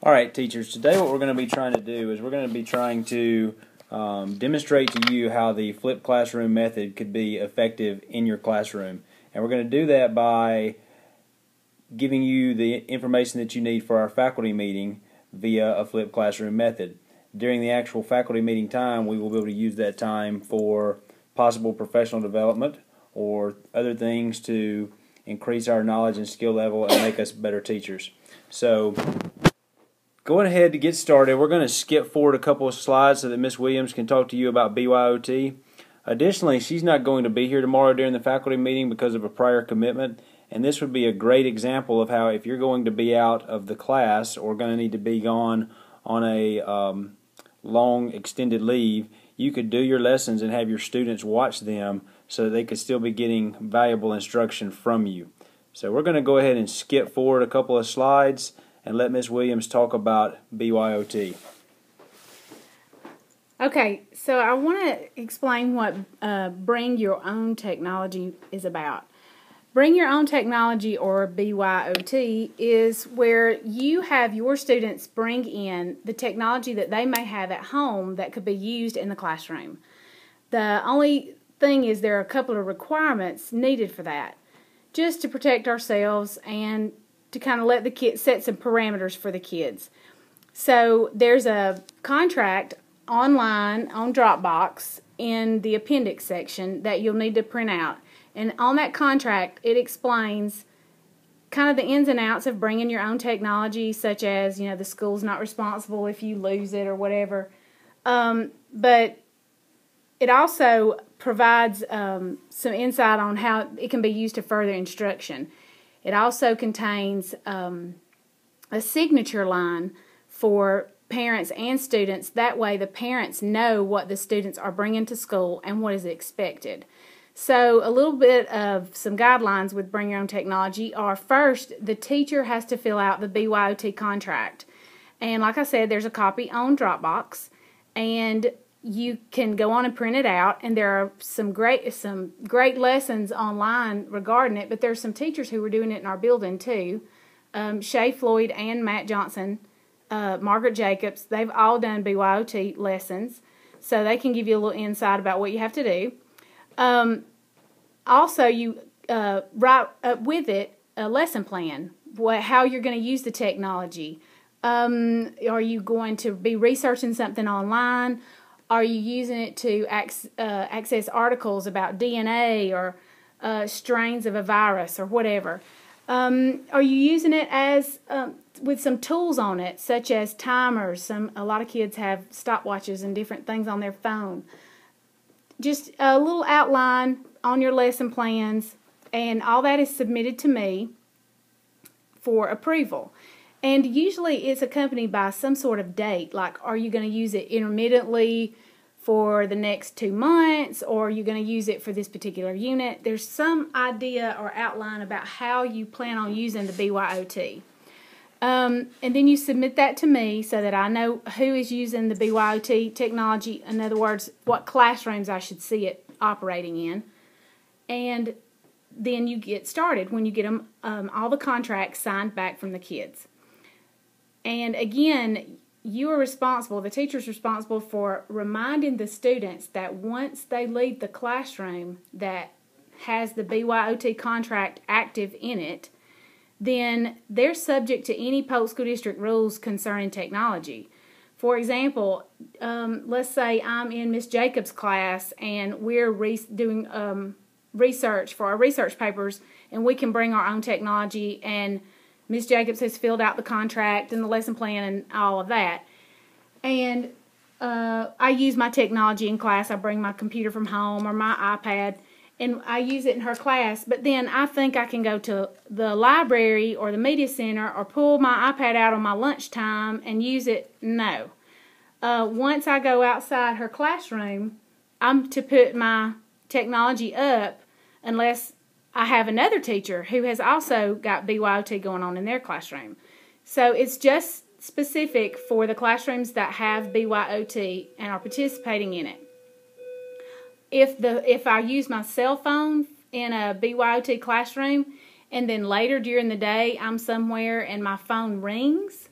All right, teachers, today what we're going to be trying to do is we're going to be trying to demonstrate to you how the flipped classroom method could be effective in your classroom. And we're going to do that by giving you the information that you need for our faculty meeting via a flipped classroom method. During the actual faculty meeting time, we will be able to use that time for possible professional development or other things to increase our knowledge and skill level and make us better teachers. So, going ahead to get started, we're going to skip forward a couple of slides so that Ms. Williams can talk to you about BYOT. Additionally, she's not going to be here tomorrow during the faculty meeting because of a prior commitment, and this would be a great example of how if you're going to be out of the class or going to need to be gone on a long extended leave, you could do your lessons and have your students watch them so that they could still be getting valuable instruction from you. So we're going to go ahead and skip forward a couple of slides and let Ms. Williams talk about BYOT. Okay, so I want to explain what Bring Your Own Technology is about. Bring Your Own Technology, or BYOT, is where you have your students bring in the technology that they may have at home that could be used in the classroom. The only thing is there are a couple of requirements needed for that, just to protect ourselves and to kind of let the kids set some parameters for the kids. So there's a contract online on Dropbox in the appendix section that you'll need to print out. And on that contract, it explains kind of the ins and outs of bringing your own technology, such as, the school's not responsible if you lose it or whatever. But it also provides some insight on how it can be used to further instruction. It also contains a signature line for parents and students. That way the parents know what the students are bringing to school and what is expected. So a little bit of some guidelines with Bring Your Own Technology are, first, the teacher has to fill out the BYOT contract. And like I said, there's a copy on Dropbox, and you can go on and print it out, and there are some great lessons online regarding it, but there's some teachers who are doing it in our building too. Shay Floyd and Matt Johnson, Margaret Jacobs, they've all done BYOT lessons, so they can give you a little insight about what you have to do. Also, you write up with it a lesson plan, how you're going to use the technology. Are you going to be researching something online? Are you using it to access articles about DNA or strains of a virus or whatever? Are you using it as with some tools on it, such as timers? A lot of kids have stopwatches and different things on their phone. Just a little outline on your lesson plans, and all that is submitted to me for approval. And usually it's accompanied by some sort of date, like are you going to use it intermittently for the next 2 months, or are you going to use it for this particular unit? There's some idea or outline about how you plan on using the BYOT. And then you submit that to me so that I know who is using the BYOT technology, in other words, what classrooms I should see it operating in. And then you get started when you get them all the contracts signed back from the kids. And again, you are responsible, the teacher's responsible for reminding the students that once they leave the classroom that has the BYOT contract active in it, then they're subject to any public school district rules concerning technology. For example, let's say I'm in Miss Jacobs' class and we're doing research for our research papers, and we can bring our own technology, and Miss Jacobs has filled out the contract and the lesson plan and all of that. And I use my technology in class. I bring my computer from home or my iPad, and I use it in her class. But then I think I can go to the library or the media center or pull my iPad out on my lunchtime and use it. No. Once I go outside her classroom, I'm to put my technology up unless I have another teacher who has also got BYOT going on in their classroom. So it's just specific for the classrooms that have BYOT and are participating in it. If I use my cell phone in a BYOT classroom and then later during the day I'm somewhere and my phone rings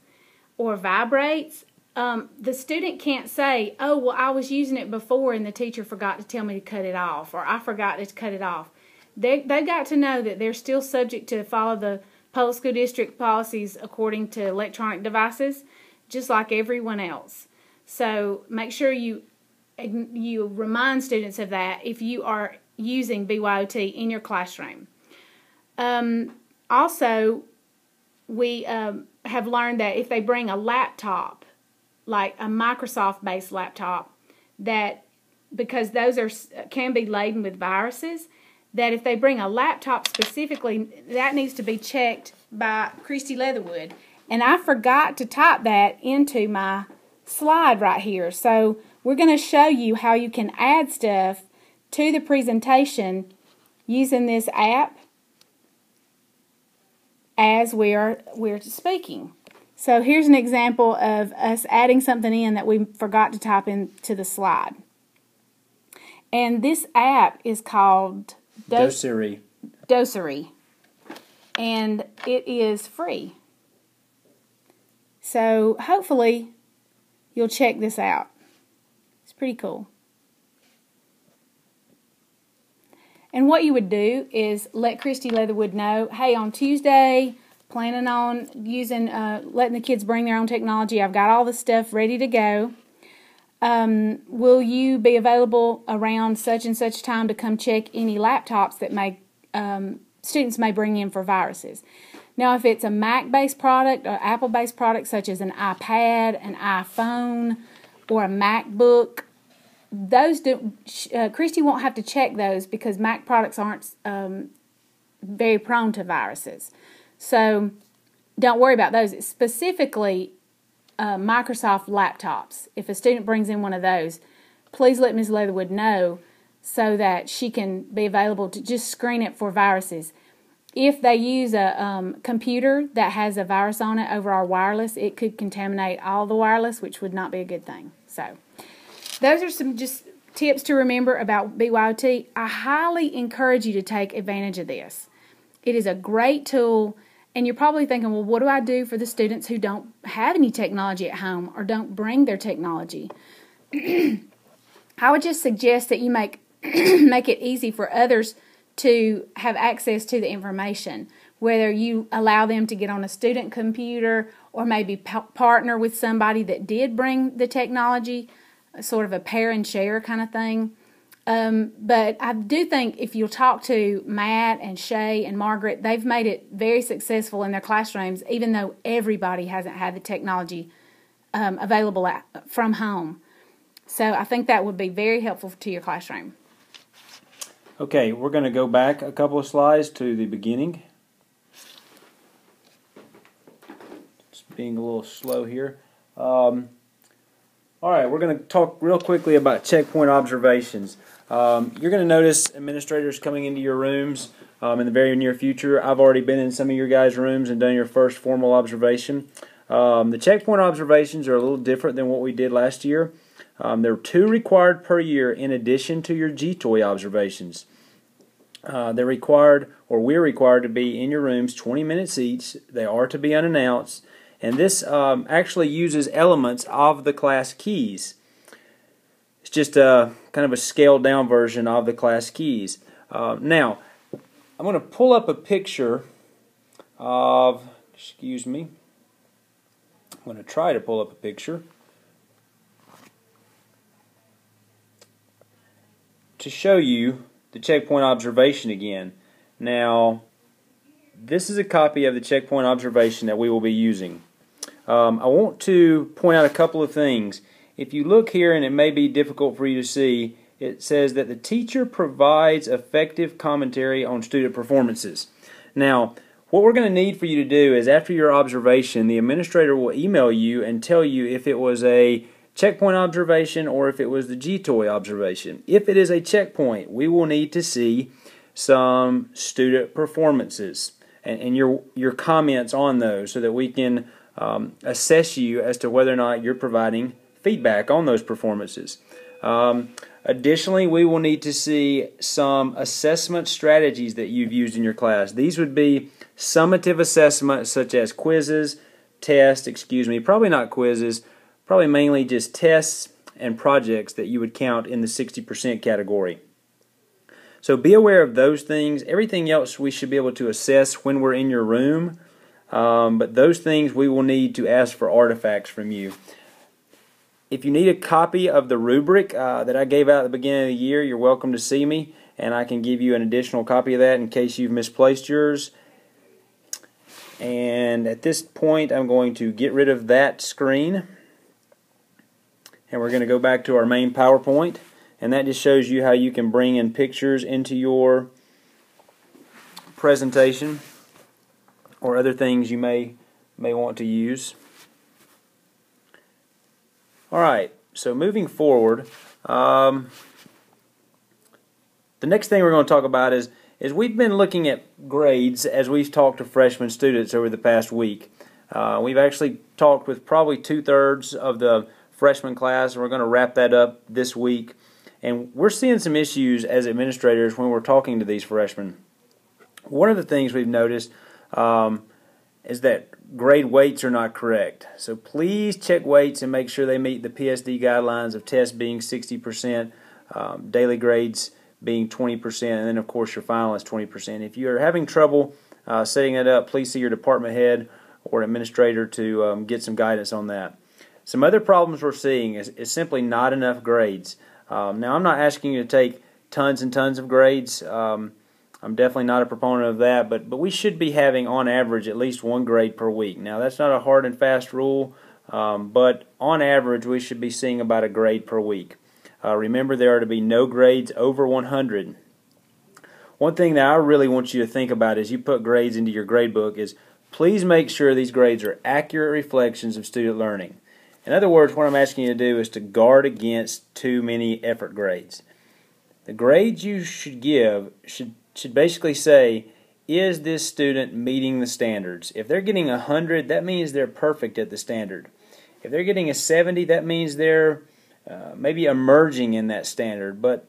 or vibrates, the student can't say, oh, well, I was using it before and the teacher forgot to tell me to cut it off, or I forgot to cut it off. They've got to know that they're still subject to follow the public school district policies according to electronic devices, just like everyone else. So make sure you remind students of that if you are using BYOT in your classroom. Also, we have learned that if they bring a laptop, like a Microsoft-based laptop, that because those can be laden with viruses, that if they bring a laptop specifically, that needs to be checked by Christy Leatherwood. And I forgot to type that into my slide right here. So we're going to show you how you can add stuff to the presentation using this app as we're speaking. So here's an example of us adding something in that we forgot to type into the slide. And this app is called Doceri. And it is free. So hopefully you'll check this out. It's pretty cool. And what you would do is let Christy Leatherwood know, hey, on Tuesday, planning on using, letting the kids bring their own technology. I've got all the stuff ready to go. Will you be available around such and such time to come check any laptops that students may bring in for viruses? Now, if it's a Mac-based product or Apple-based product, such as an iPad, an iPhone, or a MacBook, Christy won't have to check those because Mac products aren't very prone to viruses. So don't worry about those. It's specifically Microsoft laptops. If a student brings in one of those, please let Ms. Leatherwood know so that she can be available to just screen it for viruses. If they use a computer that has a virus on it over our wireless, it could contaminate all the wireless, which would not be a good thing. So those are some just tips to remember about BYOT. I highly encourage you to take advantage of this. It is a great tool, and you're probably thinking, well, what do I do for the students who don't have any technology at home or don't bring their technology? I would just suggest that you make it easy for others to have access to the information, whether you allow them to get on a student computer or maybe partner with somebody that did bring the technology, sort of a pair and share kind of thing. But I do think if you'll talk to Matt and Shay and Margaret, they've made it very successful in their classrooms, even though everybody hasn't had the technology available from home. So I think that would be very helpful to your classroom. Okay, we're going to go back a couple of slides to the beginning. Just being a little slow here. All right, we're going to talk real quickly about checkpoint observations. You're going to notice administrators coming into your rooms in the very near future. I've already been in some of your guys' rooms and done your first formal observation. The checkpoint observations are a little different than what we did last year. There are 2 required per year in addition to your G-Toy observations. They're required, or we're required to be in your rooms 20 minutes each. They are to be unannounced. And this actually uses elements of the class keys. It's just a kind of a scaled down version of the class keys. Now, I'm going to pull up a picture of, excuse me, I'm going to try to pull up a picture to show you the checkpoint observation again. Now, this is a copy of the checkpoint observation that we will be using. I want to point out a couple of things. If you look here, and it may be difficult for you to see, it says that the teacher provides effective commentary on student performances. Now, what we're going to need for you to do is after your observation, the administrator will email you and tell you if it was a checkpoint observation or if it was the G-Toy observation. If it is a checkpoint, we will need to see some student performances and your comments on those so that we can assess you as to whether or not you're providing feedback on those performances. Additionally, we will need to see some assessment strategies that you've used in your class. These would be summative assessments such as quizzes, tests, probably not quizzes, probably mainly just tests and projects that you would count in the 60% category. So be aware of those things. Everything else we should be able to assess when we're in your room, but those things we will need to ask for artifacts from you. If you need a copy of the rubric that I gave out at the beginning of the year, you're welcome to see me, and I can give you an additional copy of that in case you've misplaced yours. And at this point, I'm going to get rid of that screen, and we're going to go back to our main PowerPoint, and that just shows you how you can bring in pictures into your presentation or other things you may want to use. Alright, so moving forward, the next thing we're going to talk about is we've been looking at grades as we've talked to freshman students over the past week. We've actually talked with probably 2/3 of the freshman class, and we're going to wrap that up this week. And we're seeing some issues as administrators when we're talking to these freshmen. One of the things we've noticed is that grade weights are not correct. So please check weights and make sure they meet the PSD guidelines of tests being 60%, daily grades being 20%, and then of course your final is 20%. If you're having trouble setting that up, please see your department head or administrator to get some guidance on that. Some other problems we're seeing is simply not enough grades. Now I'm not asking you to take tons and tons of grades. I'm definitely not a proponent of that, but we should be having on average at least 1 grade per week. Now that's not a hard and fast rule, but on average we should be seeing about a grade per week. Remember, there are to be no grades over 100. One thing that I really want you to think about as you put grades into your grade book is please make sure these grades are accurate reflections of student learning. In other words, what I'm asking you to do is to guard against too many effort grades. The grades you should give should basically say, is this student meeting the standards? If they're getting 100, that means they're perfect at the standard. If they're getting a 70, that means they're maybe emerging in that standard. But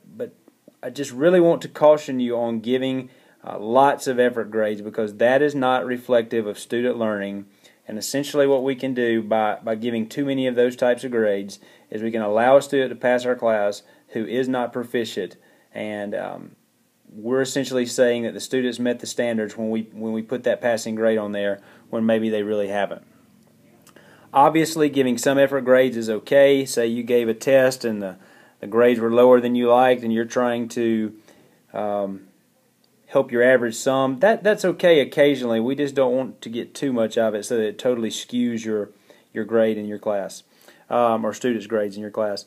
I just really want to caution you on giving lots of effort grades, because that is not reflective of student learning. And essentially what we can do by giving too many of those types of grades is we can allow a student to pass our class who is not proficient, and we're essentially saying that the students met the standards when we put that passing grade on there when maybe they really haven't. Obviously, giving some effort grades is okay. Say you gave a test and the grades were lower than you liked, and you're trying to help your average some. That's okay occasionally. We just don't want to get too much of it so that it totally skews your grade in your class, or students' grades in your class.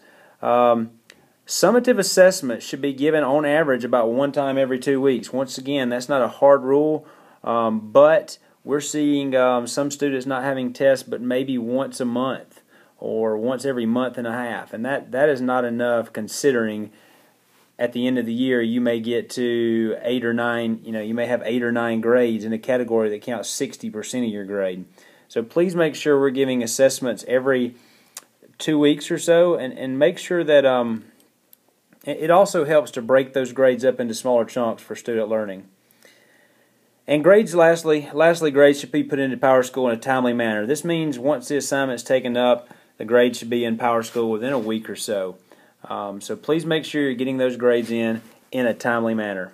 Summative assessment should be given on average about 1 time every 2 weeks. Once again, that's not a hard rule, but we're seeing some students not having tests but maybe once a month or once every month and a half, and that is not enough, considering at the end of the year you may get to 8 or 9, you may have 8 or 9 grades in a category that counts 60% of your grade. So please make sure we're giving assessments every 2 weeks or so, and make sure that it also helps to break those grades up into smaller chunks for student learning. And grades, lastly, grades should be put into PowerSchool in a timely manner. This means once the assignment is taken up, the grade should be in PowerSchool within a week or so. So please make sure you're getting those grades in a timely manner.